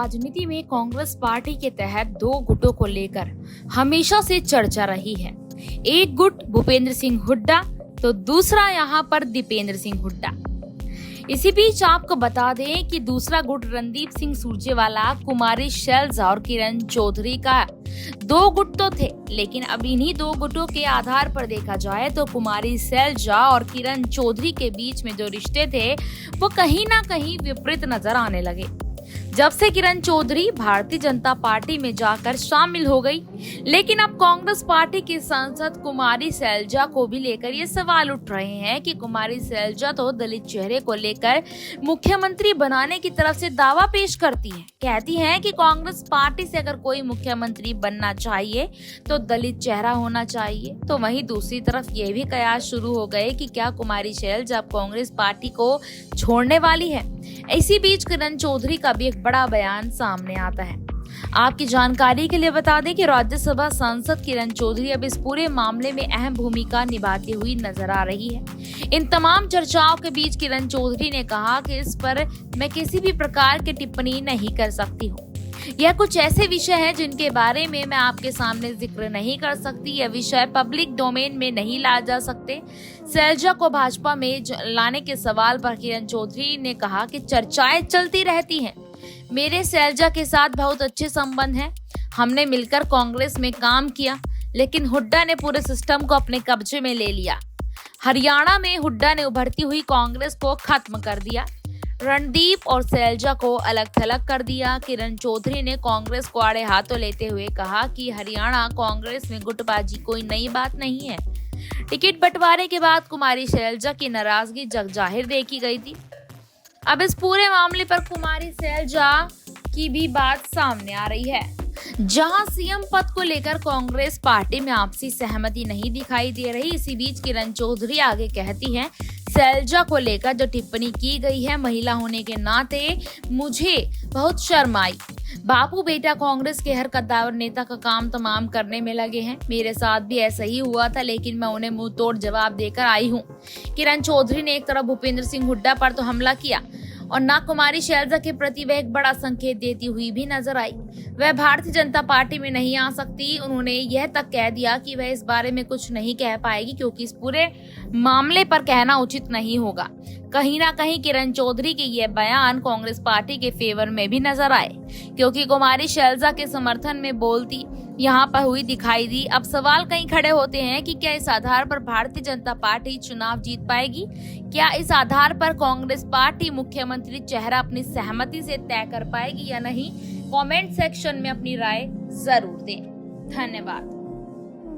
राजनीति में कांग्रेस पार्टी के तहत दो गुटों को लेकर हमेशा से चर्चा रही है। एक गुट भूपेंद्र सिंह हुड्डा तो दूसरा यहाँ पर दीपेंद्र सिंह हुड्डा। इसी बीच आपको बता दें कि दूसरा गुट रणदीप सिंह सुरजेवाला, कुमारी शैलजा और किरण चौधरी का दो गुट तो थे, लेकिन अब इन्हीं दो गुटों के आधार पर देखा जाए तो कुमारी शैलजा और किरण चौधरी के बीच में जो रिश्ते थे वो कहीं ना कहीं विपरीत नजर आने लगे। जब से किरण चौधरी भारतीय जनता पार्टी में जाकर शामिल हो गई, लेकिन अब कांग्रेस पार्टी की सांसद कुमारी शैलजा को भी लेकर ये सवाल उठ रहे हैं कि कुमारी शैलजा तो दलित चेहरे को लेकर मुख्यमंत्री बनाने की तरफ से दावा पेश करती है। कहती हैं कि कांग्रेस पार्टी से अगर कोई मुख्यमंत्री बनना चाहिए तो दलित चेहरा होना चाहिए। तो वहीं दूसरी तरफ ये भी कयास शुरू हो गए कि क्या कुमारी शैलजा अब कांग्रेस पार्टी को छोड़ने वाली है। इसी बीच किरण चौधरी का भी एक बड़ा बयान सामने आता है। आपकी जानकारी के लिए बता दें कि राज्यसभा सांसद किरण चौधरी अब इस पूरे मामले में अहम भूमिका निभाती हुई नजर आ रही है। इन तमाम चर्चाओं के बीच किरण चौधरी ने कहा कि इस पर मैं किसी भी प्रकार की टिप्पणी नहीं कर सकती हूँ। यह कुछ ऐसे विषय हैं जिनके बारे में मैं आपके सामने जिक्र नहीं कर सकती। यह विषय पब्लिक डोमेन में नहीं ला जा सकते। शैलजा को भाजपा में लाने के सवाल पर किरण चौधरी ने कहा कि चर्चाएं चलती रहती हैं। मेरे शैलजा के साथ बहुत अच्छे संबंध हैं। हमने मिलकर कांग्रेस में काम किया, लेकिन हुड्डा ने पूरे सिस्टम को अपने कब्जे में ले लिया। हरियाणा में हुड्डा ने उभरती हुई कांग्रेस को खत्म कर दिया, रणदीप और शैलजा को अलग थलग कर दिया। किरण चौधरी ने कांग्रेस को आड़े हाथों लेते हुए कहा कि हरियाणा कांग्रेस में गुटबाजी कोई नई बात नहीं है। टिकट बंटवारे के बाद कुमारी शैलजा की नाराजगी जग जाहिर देखी गई थी। अब इस पूरे मामले पर कुमारी शैलजा की भी बात सामने आ रही है। जहां सीएम पद को लेकर कांग्रेस पार्टी में आपसी सहमति नहीं दिखाई दे रही, इसी बीच किरण चौधरी आगे कहती हैं, शैलजा को लेकर जो टिप्पणी की गई है, महिला होने के नाते मुझे बहुत शर्म आई। बापू बेटा कांग्रेस के हर कद्दावर नेता का काम तमाम करने में लगे हैं। मेरे साथ भी ऐसा ही हुआ था, लेकिन मैं उन्हें मुंह तोड़ जवाब देकर आई हूँ। किरण चौधरी ने एक तरफ भूपेंद्र सिंह हुड्डा पर तो हमला किया और ना कुमारी शैलजा के प्रति वह एक बड़ा संकेत देती हुई भी नजर आई। वह भारतीय जनता पार्टी में नहीं आ सकती। उन्होंने यह तक कह दिया कि वह इस बारे में कुछ नहीं कह पाएगी, क्योंकि इस पूरे मामले पर कहना उचित नहीं होगा। कहीं ना कहीं किरण चौधरी के यह बयान कांग्रेस पार्टी के फेवर में भी नजर आए, क्योंकि कुमारी शैलजा के समर्थन में बोलती यहाँ पर हुई दिखाई दी। अब सवाल कहीं खड़े होते हैं कि क्या इस आधार पर भारतीय जनता पार्टी चुनाव जीत पाएगी? क्या इस आधार पर कांग्रेस पार्टी मुख्यमंत्री चेहरा अपनी सहमति से तय कर पाएगी या नहीं? कमेंट सेक्शन में अपनी राय जरूर दें। धन्यवाद।